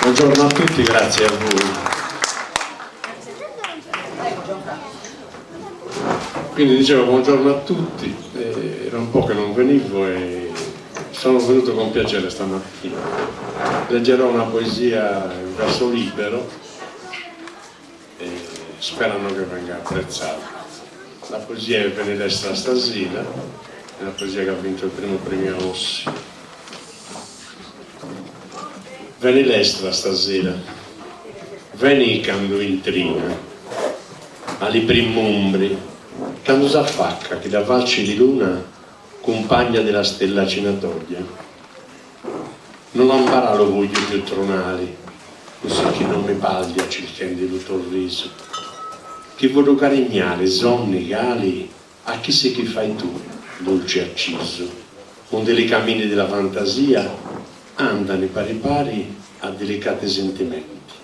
Buongiorno a tutti, grazie a voi. Quindi dicevo buongiorno a tutti, era un po' che non venivo e sono venuto con piacere stamattina. Leggerò una poesia in verso libero e sperano che venga apprezzata. La poesia è Venilestra Stasila, è la poesia che ha vinto il primo premio Ossi. Venilestra stasera, veni quando intrina, ali primumbri, quando s'affacca che da valci di luna, compagna della stella cinatoia. Non ampara lo voglio più tronali, così che non mi paglia circhendi tutto il riso. Che voglio carignare, sonni, gali, a chi sei che fai tu, dolce acciso, onde i cammini della fantasia andano pari pari a delicati sentimenti.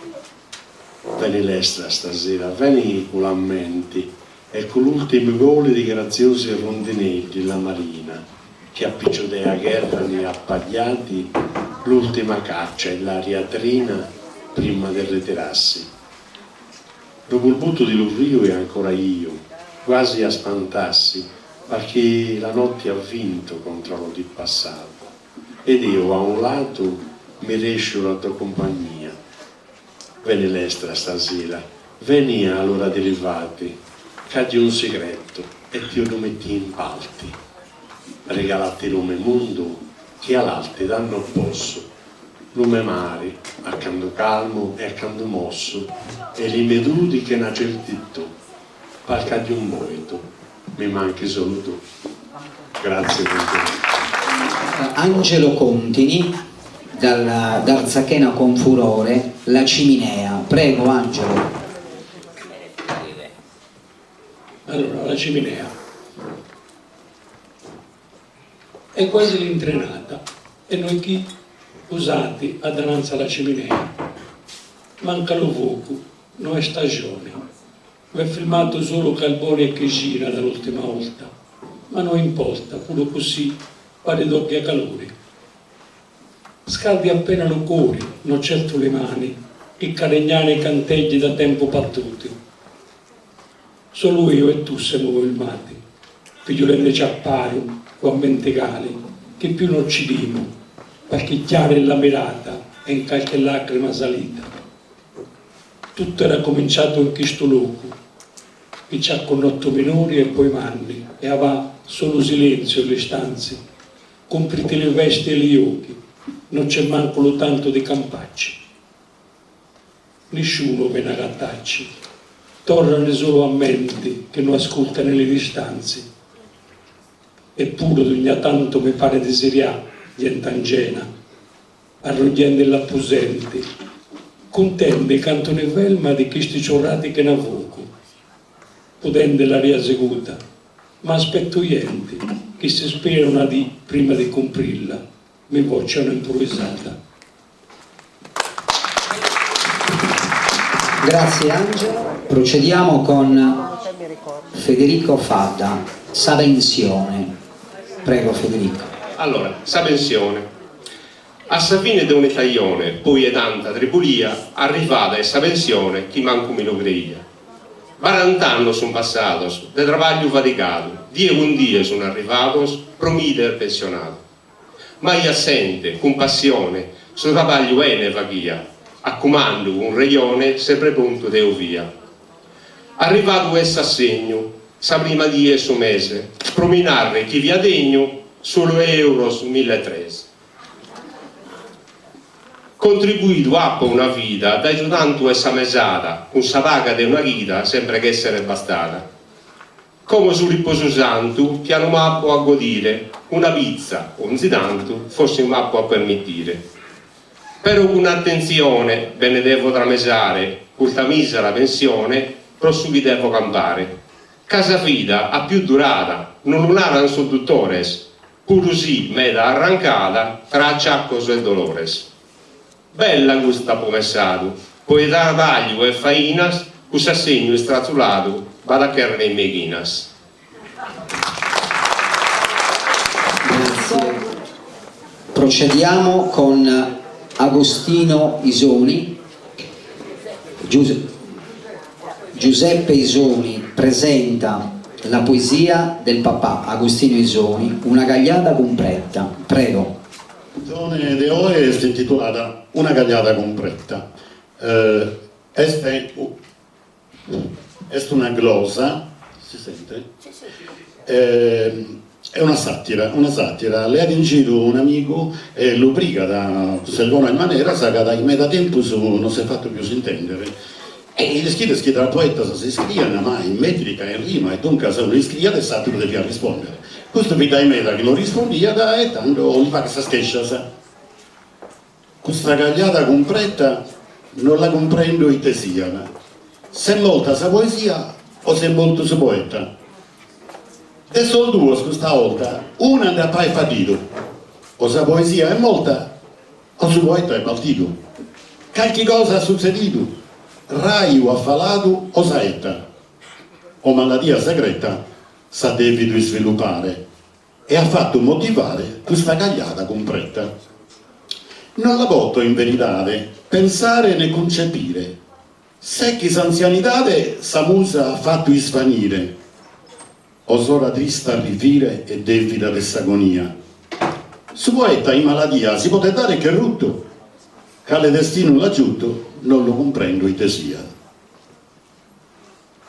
Venilestra stasera, veni con l'ammenti e con l'ultimo voli di graziosi rondinelli la marina che appicciodea guerra ne appagliati l'ultima caccia e l'aria trina prima del ritirarsi. Dopo il butto di Lurrio e ancora io, quasi a spantarsi, perché la notte ha vinto contro lo di passato. Ed io a un lato mi riesco la tua compagnia. Venilestra stasera, veni all'ora derivati, cadi un segreto e ti lo metti in palti. Regalati lume mondo che all'alti danno posso. Lume mare, accanto calmo e accanto mosso, e li medudi che nasce il titto, palca di un moito, mi manchi solo tu. Grazie per te. Angelo Contini dal Zachena con furore, La Ciminea. Prego Angelo. Allora, La Ciminea è quasi l'intrenata e noi chi usati a dananza la ciminea. Manca lo voco, non è stagione. È filmato solo Calboni e che gira dall'ultima volta, ma non importa, pure così pare d'occhi a calore. Scaldi appena lo cuore, non certo le mani, che caregnane canteggi da tempo battuti. Solo io e tu siamo filmati, figliolelle ciappari, con mentegali, che più non ci dimo, perché chiara è la mirata e in qualche lacrima salita. Tutto era cominciato in questo luogo, che ci ha con 8 minori e poi manni, e aveva solo silenzio le stanze, compriti le vesti e gli occhi, non c'è manco lo tanto di campacci. Nessuno ve ne gattacci, tornano solo a menti che non ascoltano le distanze. Eppure ogni tanto mi pare desiriare dientangena, arrogliendo l'appusente, contende canto ne velma di questi ciorrati che ne avvoco, potendo l'aria seguta, ma aspetto niente, che si sperano di prima di comprirla, mi voce improvvisata. Grazie Angelo. Procediamo con Federico Fadda, Savenzione. Prego Federico. Allora, Savenzione. A sa fine di un itaglione, poi è tanta tribulia, arrivata a Savenzione chi manco mi lo creia. 40 anni sono passati, di travaglio faticato, dia con dia sono arrivato, promite e pensionato. Ma io assente, con passione, suo travaglio è ne via, a comando un reione sempre pronto deo via. Arrivato questo assegno, sa prima di questo mese, prominare chi via degno, solo euros 1.300. Contribuito a una vita, dai tanto essa mesata, con sa paga di una vita, sempre che essere bastata. Come sul riposo santo, piano mappo a godire, una pizza, onzi tanto, forse un mappo a permettire. Però con attenzione, ve ne devo tramesare, curta misera pensione, prosciughi devo campare. Casa fida, a più durata, non lunaran su dottores, pur sì, meda arrancata, tra acciaccos e dolores. Bella questa pomessato, poi da taglio e fainas, questo assegno strazzulato, vado a chiarere in meghinas. Grazie. Procediamo con Agostino Isoni. Giuseppe Isoni presenta la poesia del papà Agostino Isoni, Una gagliata completa. Prego. La canzone di oggi è intitolata Una gagliata completa. È una glosa, si sente? È una satira. Lei ha vincito un amico e lo briga da Selvona in maniera, sa che da da tempo non si è fatto più intendere. E gli scrive al poeta se si scrivono, ma in metrica, in rima, e dunque se non scrive sa tu devi rispondere. Questo vi dà in meta che non rispondia e tanto gli fa questa schescia. Questa gagliata completa non la comprendo in sia. Se è molta sa poesia o se è molto sa poeta. E sono due questa volta, una da pai fatito, o sa poesia è molta o su poeta è partito. Qualche cosa è succeduto, Rai o affalato o saetta, o malattia segreta sa devi sviluppare e ha fatto motivare questa gagliata completa. Non la posso in verità pensare né concepire, se chi s'anzianità sa musa ha fatto svanire, o sora trista rifire e devida dell'agonia. Su poeta in malattia si poteva dare che rutto, cale destino l'aggiunto, non lo comprendo in tesia.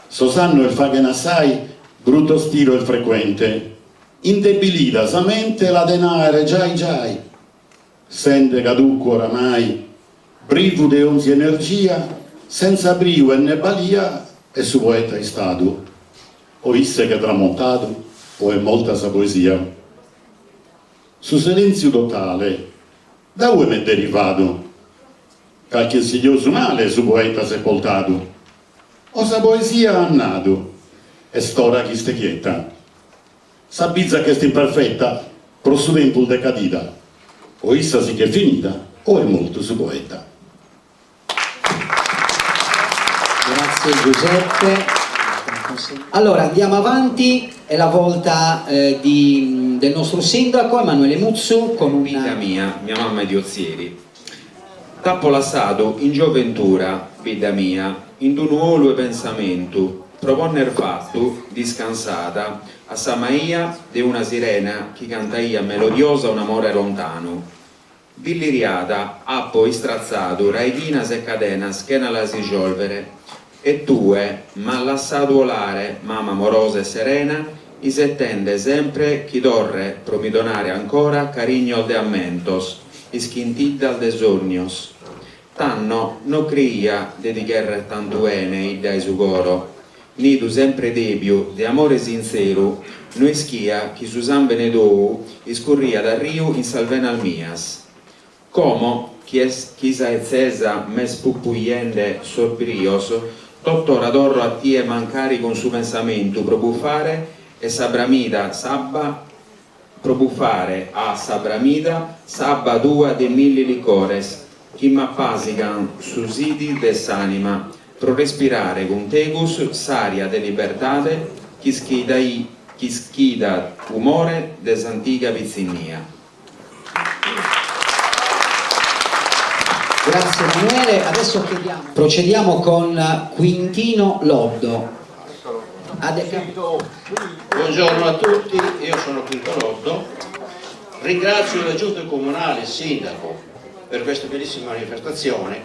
Sosanno il fa che assai, brutto stilo il frequente, indebilita sa mente la denare giai, sente caducco oramai, brivo de onzi energia, senza brio e né balia, e su poeta è stato, o visse che è tramontato, o è molta sa poesia. Su silenzio totale, da dove mi è derivato? Qualche insidioso male su poeta sepoltato, o sa poesia ha nato, e stora chi ste quieta. Sa bizza che sta imperfetta, pro su tempo decadita, o issa sì che è finita, o è molto su poeta. Grazie Giuseppe. Allora andiamo avanti, è la volta del nostro sindaco Emanuele Muzzu con una... Vita mia mamma è di Ozieri. Tappo lassato in gioventura, vita mia, in un nuovo pensamento, proponner fatto, discansata, a Samaia de una sirena che cantaia melodiosa un amore lontano. Villiriata, appo istrazzato, raichina se cadena, schena la si sciolvere, e tue, ma lassato volare, mamma amorosa e serena, i settende sempre chi dorre promidonare ancora carigno de ammentos, ischintidda de sognos. Tanno no cria de di guerra tantuene id ai su coro, nidu sempre debio de amore sincero, no ischia chi su san benedou iscurria da rio in salvenal mias. Como chi sa ezzesa mes puppuiende sorbrios, tuttora dorro a tie mancari con su pensamento probuffare e sabramida sabba probuffare a sabramida sabba tua de milli licores chi m'appasican su siti dell'anima pro respirare con tegus saria de libertate chi schida umore desantica pizzinnia. Grazie Emanuele, adesso procediamo con Quintino Loddo. Buongiorno a tutti, io sono Quintino Loddo, ringrazio la giunta comunale, il sindaco per questa bellissima manifestazione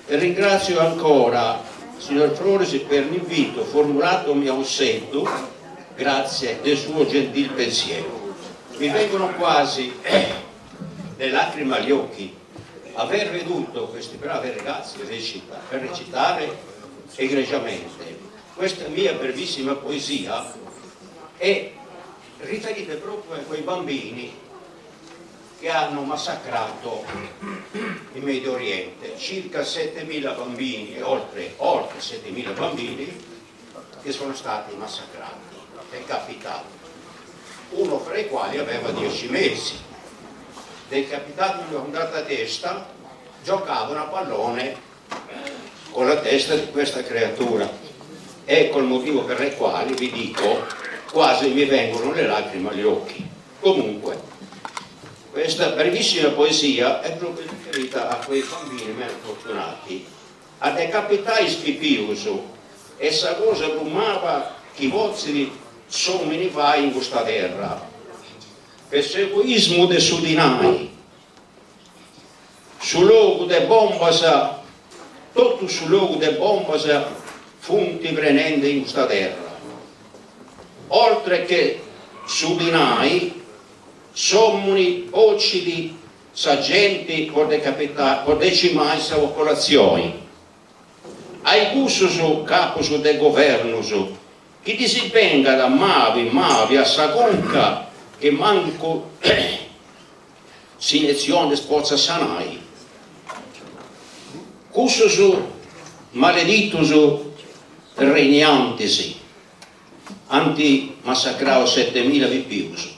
e ringrazio ancora il signor Floresi per l'invito formulatomi a un setto grazie del suo gentil pensiero. Mi vengono quasi le lacrime agli occhi aver veduto questi bravi ragazzi per recitare egregiamente questa mia brevissima poesia è riferita proprio a quei bambini che hanno massacrato il Medio Oriente, circa 7.000 bambini, oltre 7.000 bambini che sono stati massacrati, decapitati, uno fra i quali aveva 10 mesi. Decapitato con un'altra testa, giocavano a pallone con la testa di questa creatura. Ecco il motivo per il quale vi dico, quasi mi vengono le lacrime agli occhi. Comunque, Questa brevissima poesia è proprio riferita a quei bambini meno fortunati. A decapitai spipiuso, e essa cosa rumava che i vostri somini vai in questa terra. Per egoismo de sudinai, sul luogo de bombasa, tutto sul luogo de bombasa, funti prenende in questa terra. Oltre che sudinai, somuni, occidi, saggenti, por decimai sa popolazioni. Ai gususu, capusu de governusu, chi ti si venga da mavi a saconca, che manco sinezione spozza sanai. Cussusu, maleditusu, regnantisi, anti massacrao 7.000 vipiusu.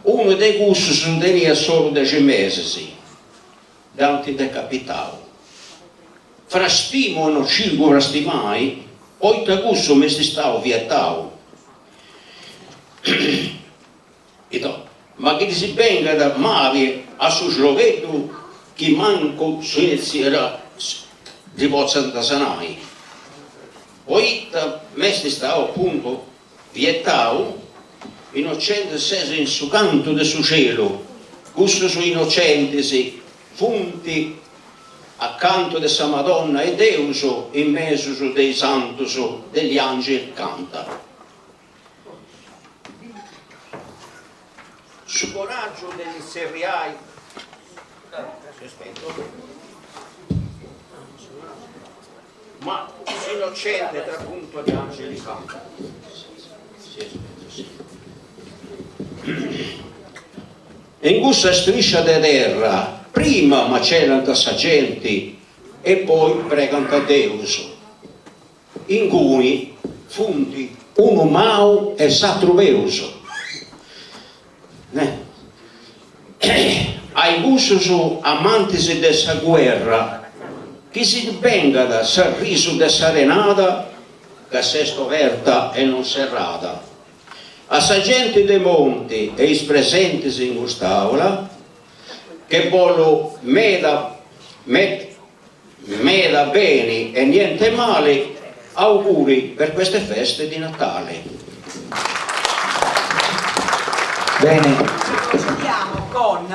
Uno dei cussusu tenia solo 10 mesi, danti decapitao. Frastimo non ci frastimai, poi da cussu mi si stavo vietao. Ma che si venga da mavi a su slovedo che manco si inizierà di vostra da sanai. Poi da me si stavo appunto vietao, innocente sese in su canto del suo cielo, gusto su innocenti si funti accanto de sa Madonna e Deuso in mezzo dei santos degli angeli canta. Su coraggio degli serriai, ma innocente tra punto di angeli canta. In questa striscia di terra prima macellano saggenti e poi pregano a Deus, in cui funti uno mau e satruveus. Ai gusto amanti dessa guerra, chi si venga da sorriso de serenata, che se stoverta e non serrata. A saggenti dei monti e i presenti in quest'aula, che voglio meda bene e niente male, auguri per queste feste di Natale. Bene. Procediamo con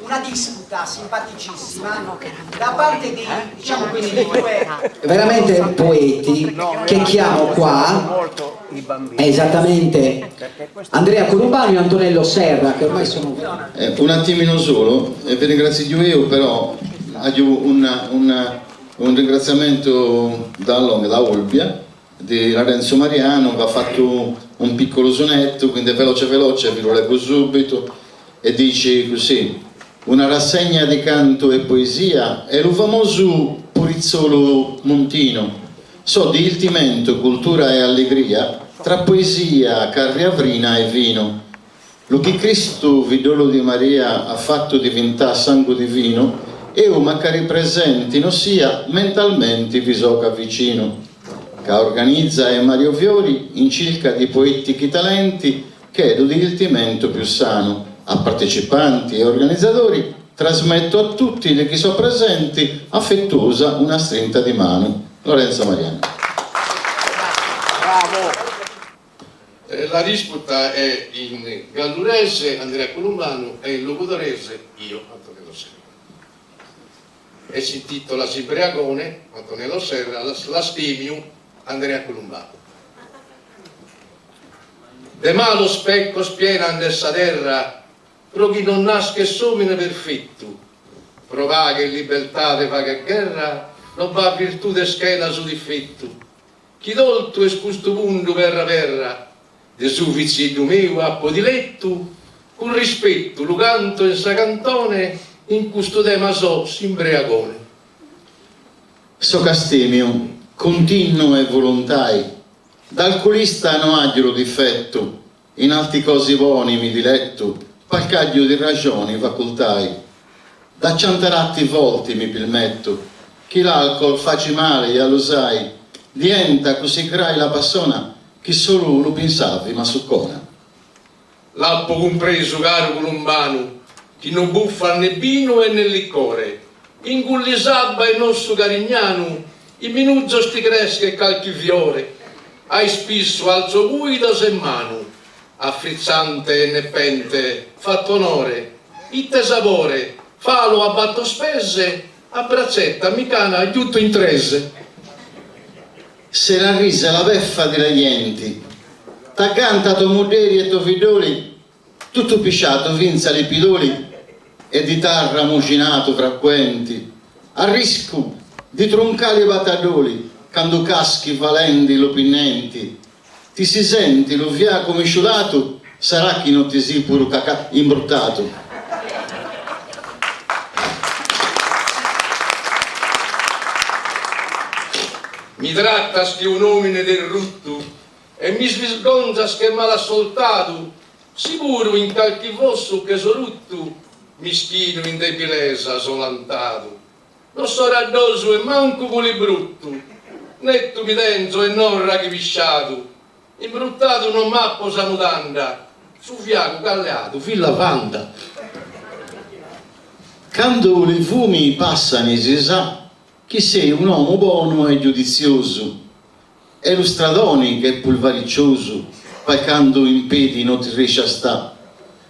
una disputa simpaticissima da parte di, diciamo quindi, di due Veramente poeti che chiamo qua, esattamente Andrea Columbano e Antonello Serra, che ormai sono... Un attimino solo, vi ringrazio io, però ho un ringraziamento da Olbia, di Lorenzo Mariano, che ha fatto un piccolo sonetto, quindi veloce, vi lo leggo subito, e dice così: una rassegna di canto e poesia è lo famoso Purizzolo Montino, so di iltimento, cultura e allegria, tra poesia, carriavrina e vino. Lo che Cristo, vidolo di Maria, ha fatto diventare sangue divino, e o macari presenti, non sia mentalmente vi soca vicino. Che organizza e Mario Fiori in circa di poetici talenti, che è di iltimento più sano. A partecipanti e organizzatori trasmetto a tutti le che sono presenti affettuosa una strinta di mano. Lorenzo Mariano. Bravo. La disputa è in gallurese Andrea Columbano e in logudorese io, Antonello Serra. E si intitola Simbriagone, Antonello Serra, l'astimium, Andrea Columbano. De malo specco spiena dessa terra, pro chi non nasce somine perfetto, provà che libertà de vaga guerra, non va virtù de schena su difetto. Chi dolto es questo mondo verra, de suffici meu appo di letto, con rispetto lo canto in sa cantone, in questo tema so simbriagone. So castemio, continuo e volontai, d'alcolista non aggio difetto, in alti cosi buoni mi diletto, palcaglio di ragioni facoltai, da ciantaratti volti mi permetto, chi l'alcol faci male, ya lo sai, diventa così grai la persona che solo lo pensavi ma succona. l'appo compreso caro colombano, chi non buffa né vino e né liquore, in culli sabba il nostro carignano, in minuzzo sti cresche e calchi fiore, hai spisso alzo guida se mano, affrizzante e neppente, fatto onore, itte sapore, falo abbatto spese, a braccetta micana aiuto in trese. Se la risa la beffa di ragenti, t'agganta tomuderi e tovidoli, tutto pisciato vinza le pidoli, e di tarra mucinato frequenti, a rischio di troncali batadoli, quando caschi valenti l'opinenti, ti si senti lo fiaco misciolato, sarà chi non ti si pure cacà imbruttato. Mi trattas che un uomine del rutto e mi svisgonzas che mal assoltato, sicuro in calchi vosso che so rutto, mischino in debilesa solantato. Non so raddoso e manco culi brutto, netto mi denso e non raghivisciato, imbruttato non mappo sa mutanda, su fiaco calleato, filla panda. Quando i fumi passano si sa che sei un uomo buono e giudizioso, è lo stradone che è pulvariccioso, quando in piedi non ti riesci a sta.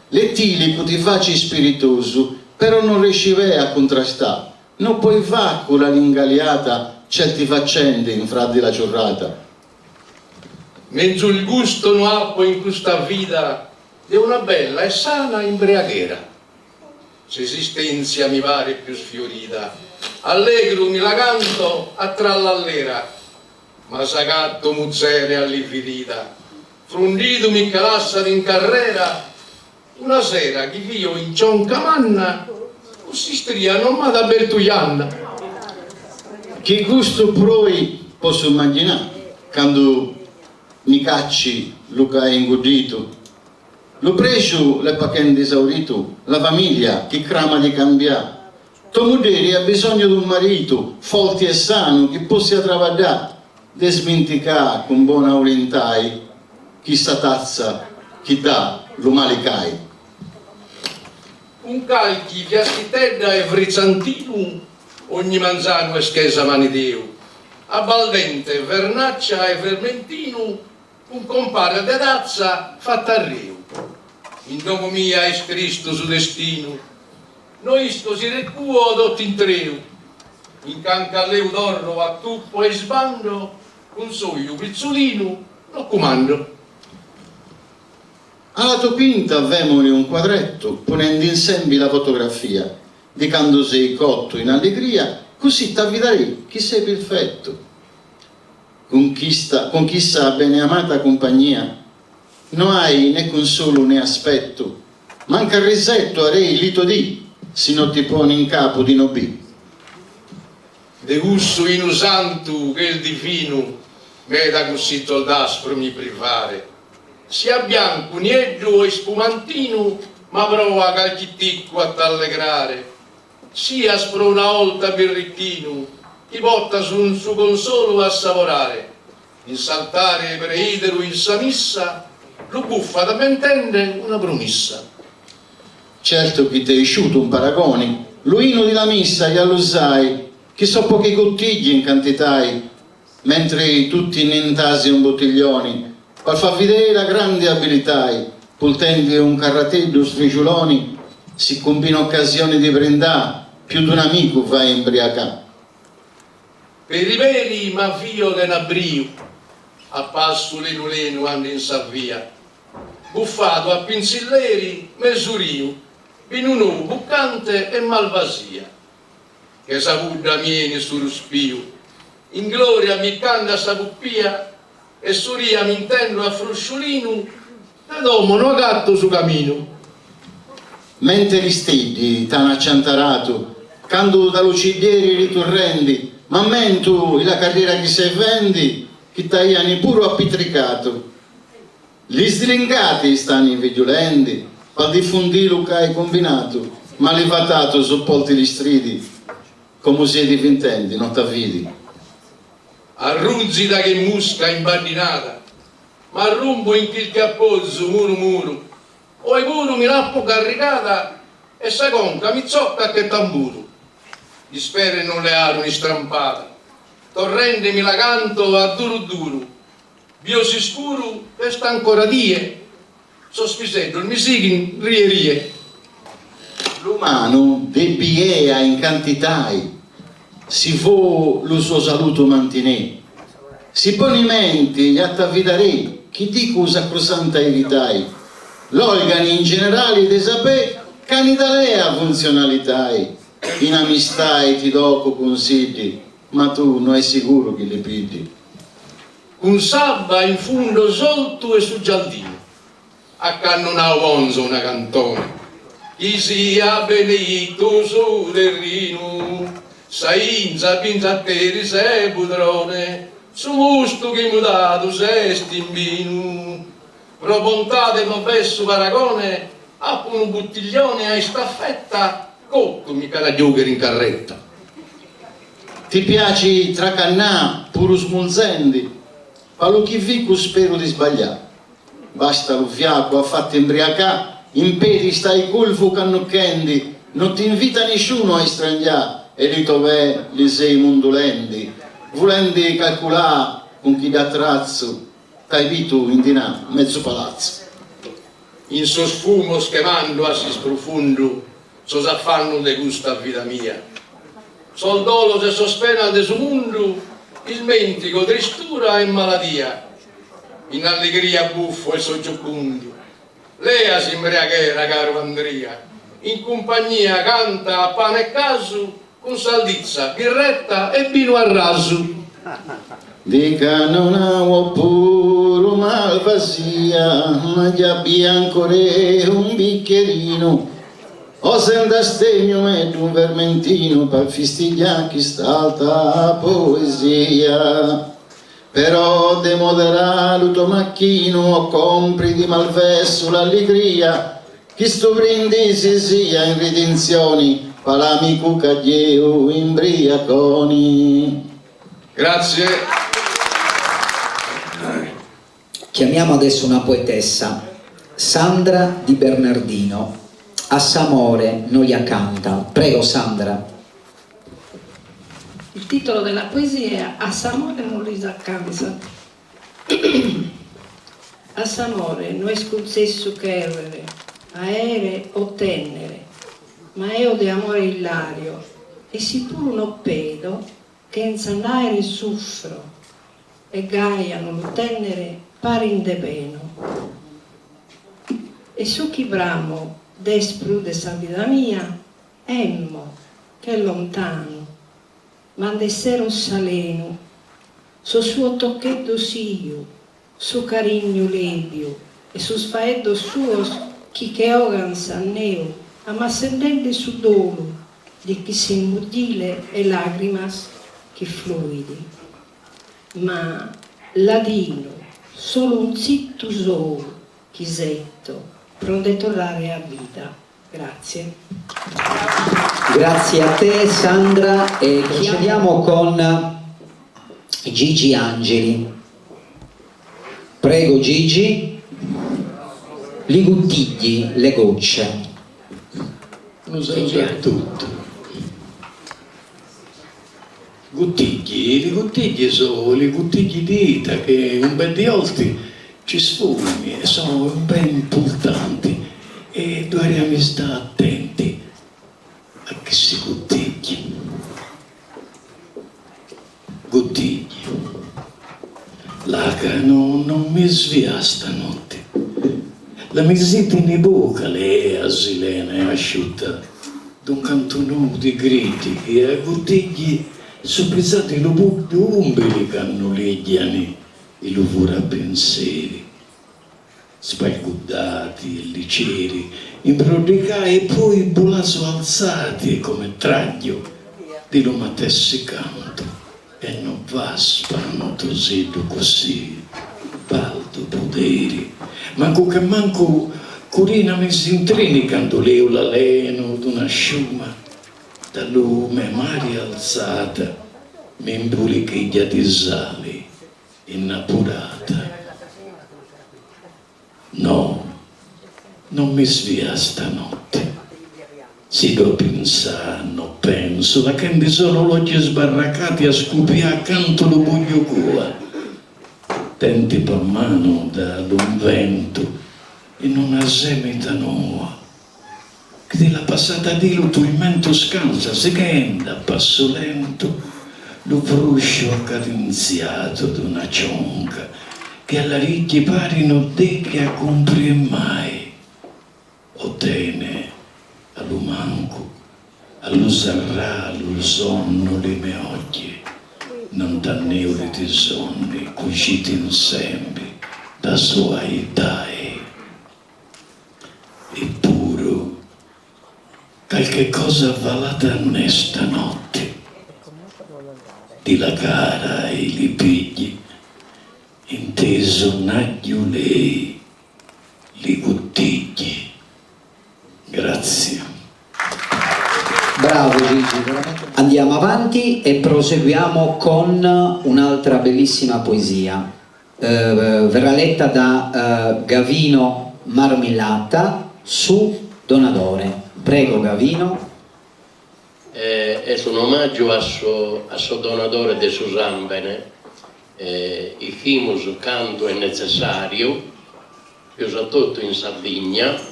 L'etilico ti facci spiritoso, però non riesci a contrastare, non puoi fare con la lingaliata certi faccende in fra della giornata. Menzo il gusto non appo in questa vita di una bella e sana imbriaghera, se esistenzia mi pare più sfiorita, allegro mi la canto a trallallera, ma sagatto muzzere all'infinita, frondito mi calassa in carrera, una sera chi io in cionca manna, così stria non m'ha da bertuianna. Che gusto poi posso immaginare, quando mi cacci lo che hai ingodito, lo precio le pacchende esaurito, la famiglia che crama di cambiare. Tua moglie ha bisogno di un marito forte e sano che possa travagliare, de smenticare con buona volontà chi sta tazza, chi dà lo male cai. Un calchi che astitedda e frizzantino, ogni manzano è schesa manideo, a Baldente, Vernaccia e Vermentino, un compare de tazza fatta a rio. In nome mia è Cristo su destino, noi sto si recuo dotti in treu, in cancalleu d'orro a tuppo e sbando, un soglio pizzolino lo comando. Alla tua quinta avevamo un quadretto, ponendo insieme la fotografia, di quando sei cotto in allegria, così t'avvidarei chi sei perfetto. Con chi sta bene amata compagnia, non hai né consolo né aspetto, manca il risetto arei lito di, se non ti poni in capo di nobì. De gusto inusantu che il divino me da così toldastro mi privare, sia bianco, nieddo e spumantino, ma prova calchiticco a t'allegrare, sia spro una volta birricchino, ti botta su un suo consolo a savorare, in saltare per idero in sa missa, lo buffa da mentende una promessa. Certo che ti è uscito un paragone, l'uino di la missa e allo sai, che so pochi cottigli in quantità, mentre tutti ne intasi un bottiglioni, per far vedere la grande abilità, pultendi un carratello sfricioloni, si combina occasione di prendà, più d'un amico va a imbriacà. Per i veri ma fio denabrio, a passo lenu ando in savvia, buffato a pinzilleri mesurio, in un uovo buccante e malvasia, che savudda mieni sullo spio, in gloria mi canta sa puppia, e suria mi intendo a frusciolino, e domo no gatto su camino. Mentre gli stedi t'hanno acciantarato, quando da lucidieri ritorrendi, ma mentu la carriera che sei vendi, che t'haiani puro appitricato. Gli slingati stanno invigiolenti, per diffondire lo che hai combinato, ma levatato soppolti gli stridi, come siete fintendi, non t'avvidi. Arrunzi da che musca imbandinata, ma rumbo in quel cappozzo muro, o i puru mi lappo caricata e seconda mi zocca che tamburo. Gli spere non le armi strampate, torrente mi la canto a duro duro, bio si scuro e sta ancora die, sospisetto il misighin rie. L'umano debbiea in cantitai, si fu lo suo saluto mantenè, si pone in mente gli attavidarei, chi dico usa crosanta evitai, l'organi in generale de sapè, canidalea funzionalitai, in amistai ti doco consigli, ma tu non è sicuro che li pidi. Un sabba in fondo solto e sul giardino, accannonao bonzo una cantone, chi sia benedetto su terreno, sainza pinzatteri se budrone, su musto che mutato se stimbino, propontate no besso paragone, a un bottiglione a staffetta, cotto mi caragliugher in carretta. Ti piaci tracannà, puro smulzendi, palu chi vico spero di sbagliare, basta lo fiaco a fatto imbriacà, impedi stai culfu cannocchendi, non ti invita nessuno a estrangiare, e di dove li sei mondolendi, volendi calcolare con chi da trazzo, t'hai visto in dinà mezzo palazzo. In so sfumo schemando a si sprofondo, so s'affanno de gusta a vita mia, sol dolo se sospena de su mondo, il mentico tristura e maladia, in allegria buffo e soggiocundo, lea si imbriaghera caro Andria, in compagnia canta a pane e casu, con saldizza, birretta e vino a raso. Dica non ho puro malvasia, ma già bianco re un bicchierino, o senta stegno ed un vermentino per festeggiare chi st'alta poesia. Però de moderare tuo macchino, compri di malvesso l'allegria, chi sto brindisi sia in redenzioni, palamico caglieo imbriaconi. Grazie. Chiamiamo adesso una poetessa, Sandra Di Bernardino. A Samore non gli accanta. Prego Sandra. Il titolo della poesia è A Samore non li accanza. A Samore non è sconcesso cherrere, aere o tenere, ma eo di amore ilario, e sicuro non pedo che in sanare soffro, e gaia non lo tenere pari in debeno. E su chi bramo despru de sa vita mia, emmo che è lontano, ma d'essere un saleno, so suo tocchetto sio, su carigno lebio, e su sfaeddo suo chi che ogan sanneo, ma sentente su dolo di chi si immudile e lagrimas che fluidi. Ma ladino, solo un zitto solo, chisetto, pronto a tornare a vita. Grazie. Grazie a te Sandra e chiamiamo con Gigi Angeli. Prego Gigi. Li guttigli, le gocce. Non so già tutto. Guttigli, i guttigli sono i guttigli di ita che un bel di olti ci sfumi e sono ben importanti e dobbiamo stare attenti a questi guttigli. Guttigli. L'aca non mi svia stanotte. La misita in bocca, le asilena e asciutta, d'un cantonù di griti e a guttigli sorpresati lo buco umbilico legiani e lo vura pensieri, spalguddati e liceri, imbrodicai e poi bulaso alzati come traglio di lo matessi canto e non va spantosedo così, baldo poderi. Manco che manco curina mi si intrini quando leo la leno d'una sciuma da lume mare alzata mi imbulichiglia di sali innapurata. No, non mi svia stanotte. Si do pensando, penso, la gente solo l'occhio sbarracati a scopiare accanto lo buio cua. Tenti per mano un vento in una semita nuova. Che della passata di lo il mento scansa, seguendo a passo lento lo fruscio cadenziato d'una cionca che alla ricchi pari non te che a compri mai. Otene allo manco, allo sarrà, allo sonno le mie occhi, non t'anneo le tesonni, cuciti insieme da sua età. Eppure, qualche cosa avvalata a me stanotte, di la cara e li pigli, inteso naglio lei, li bottigli. Grazie. Bravo Gigi, veramente. Andiamo avanti e proseguiamo con un'altra bellissima poesia. Verrà letta da Gavino Marmillata su Donadore. Prego Gavino. È un omaggio a suo Donadore de Susambene. Il chimus canto è necessario, più soprattutto in Sardegna.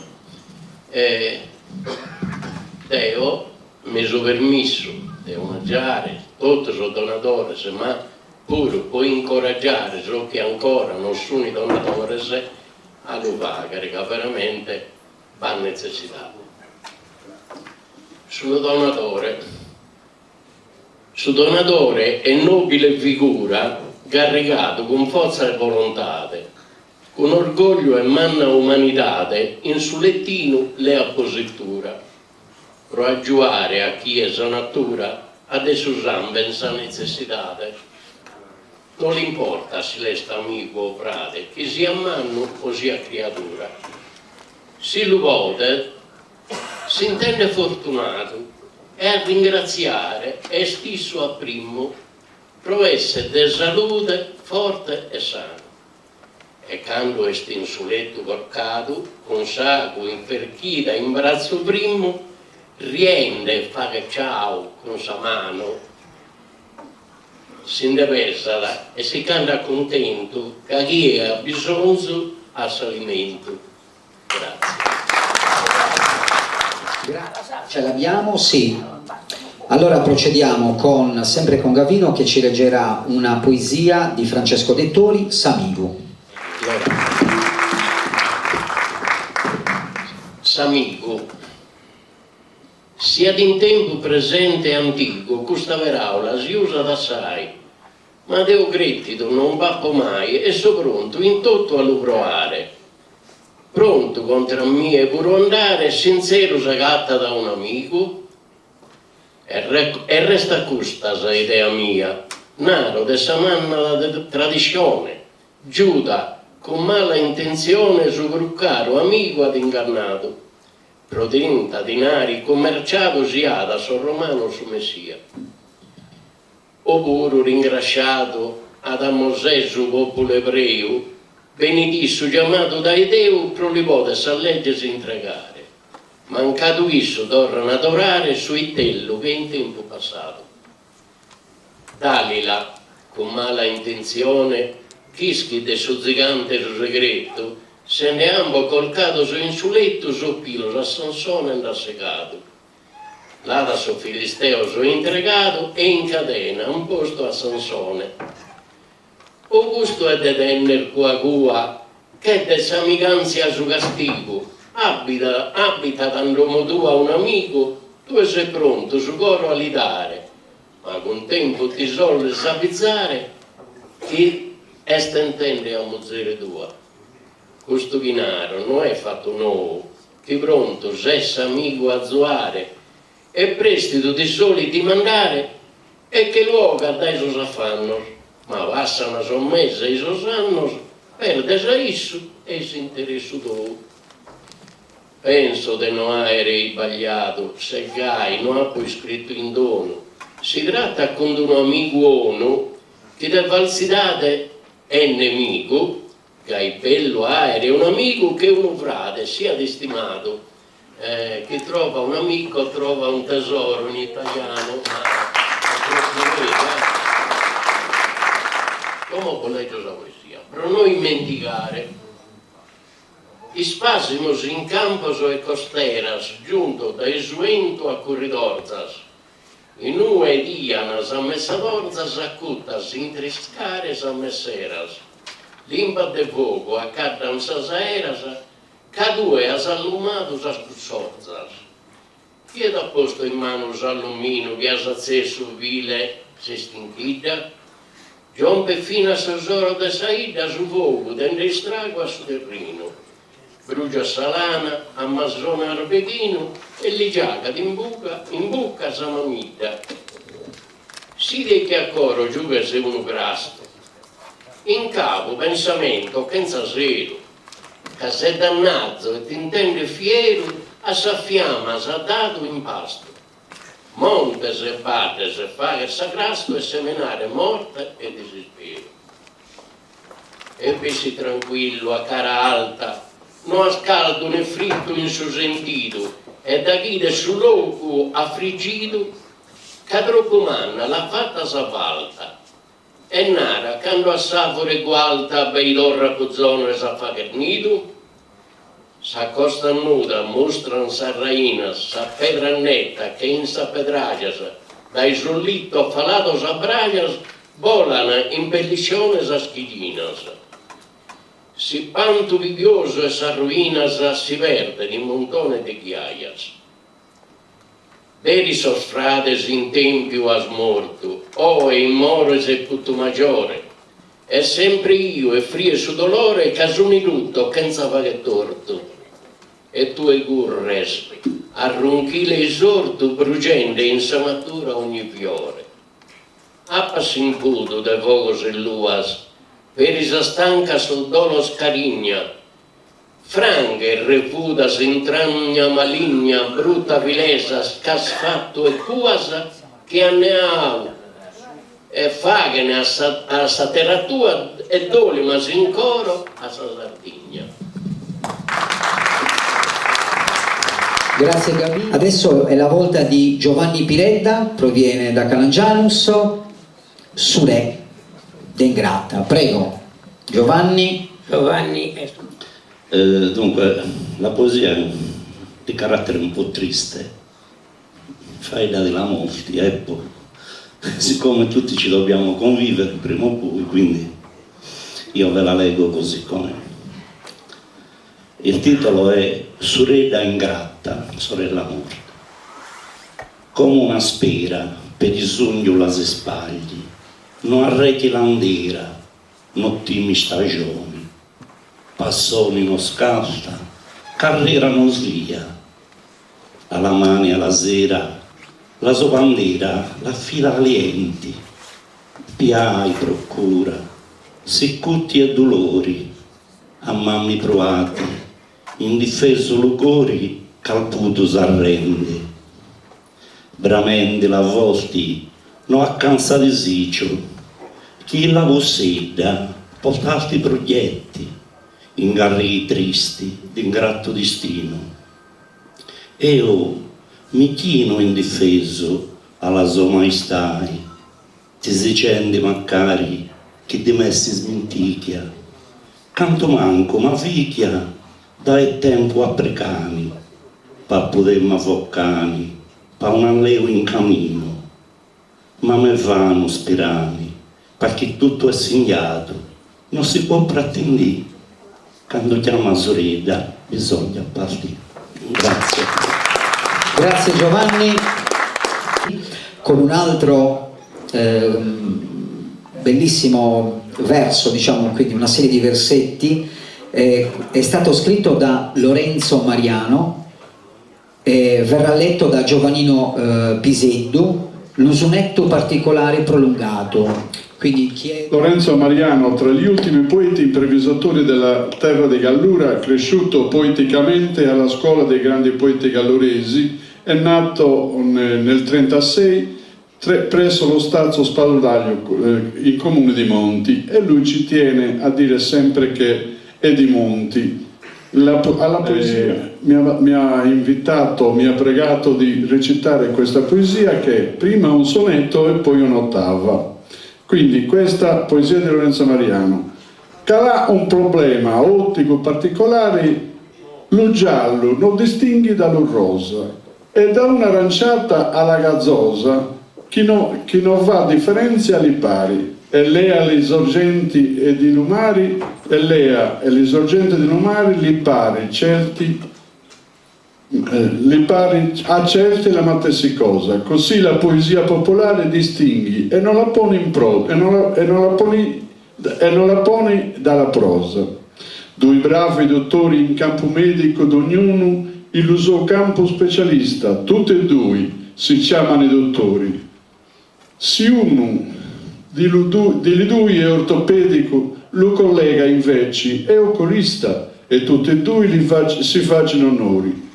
Deo mi sono permesso di omaggiare tutto suo Donadore, ma pure può incoraggiare ciò che ancora non sono i Donadore a lo fare, che veramente va necessitato. Sul Donadore è nobile figura, carregato con forza e volontà, con orgoglio e manna umanità, in su lettino le appositura, pro aggiuare a chi è sa natura, adesso zamben sa necessità. Non gli importa se lei sta amico o frate, che sia manno o sia creatura. Se lo vuole, si intende fortunato e a ringraziare e stesso a primo pro essere de salute forte e sano. E quando è in su letto corcato, con saco inferchita in braccio primo, riende e fa che ciao con sa mano, si indepesa e si canta contento che chi ha bisogno ha alimento. Grazie. Ce l'abbiamo? Sì. Allora procediamo sempre con Gavino che ci leggerà una poesia di Francesco Dettori, Samigo. Samigo, sia in tempo presente e antico, questa veraula si usa assai, ma Deo credito non bappo mai e so pronto in tutto a lo provare. Pronto contro me pure andare, sincero sagatta da un amico, e resta questa sa idea mia, naro de sa manna da tradizione, Giuda con mala intenzione su caro amico ad ingannato, prodenta dinari commerciato sia da son romano su Messia. Oppure ringraziato ad Mosè su popolo ebreo, benedisso chiamato dai Deo pro li potes a legge intregare. Mancato isso tornano ad adorare su Itello che in tempo passato. Dalila con mala intenzione chischi de suo gigante segreto, se ne ambo colcato su insuletto su pilo a Sansone e assecato. Là da suo filisteo su intregato e in catena un posto a Sansone. Augusto è de tenner cua che de s'amicanzia su castigo, abita d'andomo tua un amico, tu sei pronto su coro a lidare, ma con tempo ti solle sapizzare che Esta intende a mozzere tua. Questo chinaro non è fatto nuovo, che pronto sessa amico a zoare, e prestito di soliti mandare, e che luogo a dai sos affannos, ma passano sommesse i sos annos, perde sa isso e si interesso tu. Penso de non aere sbagliato, se gai non ha poi scritto in dono. Si tratta con un amico ono che da falsidade è nemico, che hai bello aereo, un amico che uno frate, sia di stimato, che trova un amico trova un tesoro in italiano, come volete la poesia, per non dimenticare, spassimos in campos e costeras, giunto da Isuento a Corridorzas, in ue dianas a Messadorzas acutas, in triscares a Messeras, limpa de fogo a cadanzas aeras, cadue as allumados as cusorzas. Chi da posto in manos allumino vi as accesso vile se stinchida, giompe fino a sosoro de saída su fogo, dende estrago a su terreno, brugia salana, Amazona arbeghino e li giaga in buca sa mamita. Si de che a coro giuga se uno grasto, in capo pensamento che senza zero, che se dannato e ti intende fiero, a sa fiamma sa dato in pasto. Monte se batte se fa il sacrasto e seminare morte e desispero. E vesi tranquillo a cara alta, non a scaldo né fritto in suo sentito, e da chi de su loco ha friggito, che troppo manna l'ha fatta s'avvalta. E nara, quando a savore gualta, bei dorra puzzono e sa fa che nido, s'accosta nuda, mostran sa raina, sa pedra netta, che in sa pedraglias, dai sollitto falato sa braglias, volano in pelliccione sa schidinas. Si panto vivioso e sa ruinas, si verde in montone de ghiaias. Veri sos frades in tempio as morto, o in mores e putto maggiore, e sempre io e frie su dolore, casuni lutto, che non sa che torto. E tu e gurres, arrunchile esorto, brugende in samatura ogni fiore. Appas in pudo de vogos e luas, per isa stanca sul dolo scarigna, franghe repudas intragna maligna, brutta vilesa, scasfatto e cuasa, che anneau, e fagene a sa terra tua, e dolimas in coro a sa Sardegna. Grazie Gabi. Adesso è la volta di Giovanni Piredda, proviene da Calangianus, Surè d'Ingrata. Prego, Giovanni. Dunque, la poesia è di carattere un po' triste, faida della morte, ecco. Siccome tutti ci dobbiamo convivere prima o poi, quindi io ve la leggo così com'è. Il titolo è Sureda ingrata, sorella morta. Come una spera per il sogno la si spagli, non arreti l'andera, non timi stagioni, passoni non scalta, carriera non svia, alla mano e alla sera, la sua bandiera, la fila alienti, piai procura, siccutti e dolori, a mammi provati, indifeso lugori, calputo s'arrende. Bramente la vosti, non accansa di sicio, chi la possedda, portarti progetti, ingarri tristi, d'ingratto destino. Io mi chino indifeso alla sua maestà, ti dicendo mancari che di me si smenticchia, canto manco ma ficchia, dai tempo a precani, pa podermi avvoccani, pa un alleo in cammino, ma me vanno spirani, perché tutto è segnato, non si può pretendere, quando chiama sorella bisogna partire. Grazie. Grazie Giovanni. Con un altro bellissimo verso, diciamo, quindi una serie di versetti, è stato scritto da Lorenzo Mariano, verrà letto da Giovannino Piseddu, l'usunetto particolare prolungato. Quindi Lorenzo Mariano, tra gli ultimi poeti imprevisatori della terra di Gallura, cresciuto poeticamente alla scuola dei grandi poeti galluresi, è nato nel 1936 presso lo Stazio Spadodaglio, in comune di Monti, e lui ci tiene a dire sempre che e di monti. Alla poesia mi ha invitato, mi ha pregato di recitare questa poesia, che è prima un sonetto e poi un'ottava. Quindi questa poesia di Lorenzo Mariano ha un problema ottico particolare. Lo giallo non distingui dallo rosa, e da un'aranciata alla gazzosa chi non va differenzia li pari, e lea le sorgenti e di lumari, e lea e le sorgenti di lumari li pari certi, li pari a certi la matessicosa. Così la poesia popolare distingui e non la poni in prosa, e non la poni dalla prosa. Due bravi dottori in campo medico, d'ognuno il suo campo specialista, tutti e due si chiamano i dottori. Se uno di lui è ortopedico, lo collega invece è oculista, e tutti e due si facciano onori.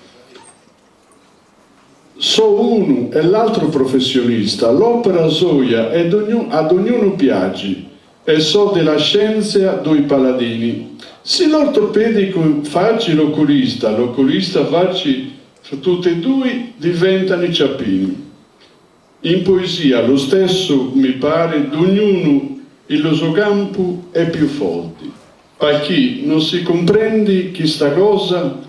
So uno e l'altro professionista, l'opera soia ed ad ognuno piace, e so della scienza due paladini. Se l'ortopedico facci l'oculista facci, tutti e due diventano i ciappini. In poesia lo stesso mi pare, d'ognuno il suo campo è più forte. Perché non si comprende questa cosa,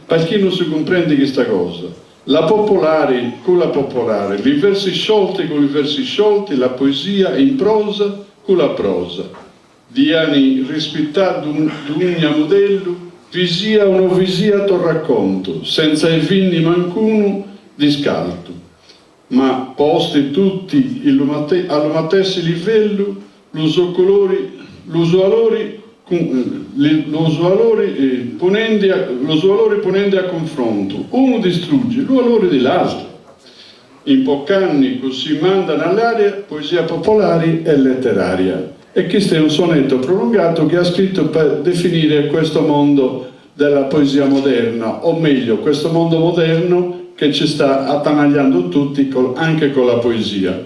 la popolare con la popolare, i versi sciolti con i versi sciolti, la poesia in prosa con la prosa. Diani rispettato d'ogni modello, visia o non visia to racconto, senza i vinni mancuno di scalto, ma posti tutti allo stesso livello, l'uso valori ponendo a confronto, uno distrugge il valore dell'altro. In pochi anni così mandano all'aria poesia popolare e letteraria. E questo è un sonetto prolungato che ha scritto per definire questo mondo della poesia moderna, o meglio, questo mondo moderno che ci sta attanagliando tutti, anche con la poesia.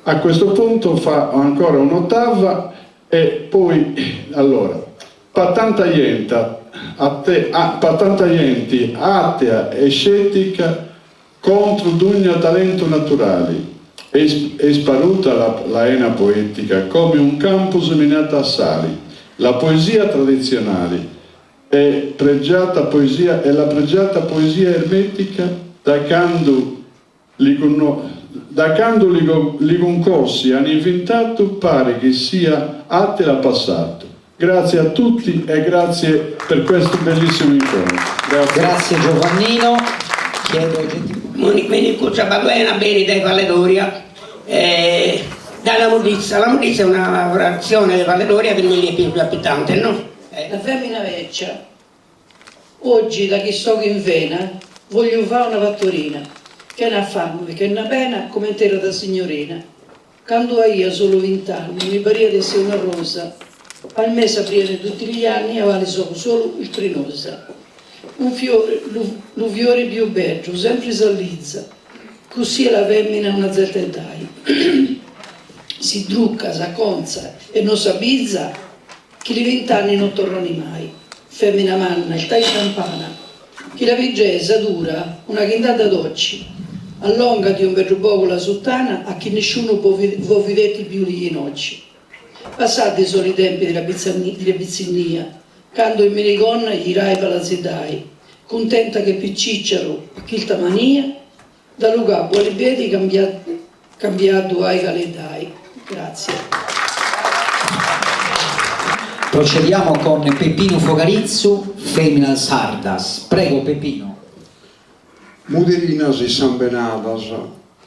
A questo punto fa ancora un'ottava, e poi, allora, per tanta gente atea e scettica contro ogni talento naturale, è sparuta la ena poetica come un campo seminato a sali. La poesia tradizionale è la pregiata poesia ermetica, da quando li concorsi hanno inventato, pare che sia atela passato. Grazie a tutti e grazie per questo bellissimo incontro. Grazie Giovannino. Quindi Cucciabaduena, Beni dei Valledoria, dalla Mudizza. La Mudizza è una frazione di Valledoria di 1000 più abitanti, no? La femmina vecchia, oggi da chi sto in vena, voglio fare una fattorina, che ne affanno, che ne pena come intera da signorina. Quando io solo 20 anni, mi parea di essere una rosa, al mese aprire tutti gli anni, avali solo il trinosa. Un fiore, lo fiore più bello, sempre s'allizza, così la femmina una zertedai. Si drucca, s'acconza e non s'abbizza, che i 20 anni non tornano mai. Femmina manna, il tai campana, che la vigesa dura una quintata d'occhi, allungati un bel poco la sottana, a chi nessuno può vedere più gli inocchi. Passati sono i tempi della bizzinnia, quando in minigonna gli rai palazzidai, contenta che piccicciaro a chilta mania, da lugar buoni piedi cambiato ai galedai. Grazie. Procediamo con Peppino Fogarizzu, Feminal Sardas. Prego Peppino. Muderinas e sambenadas,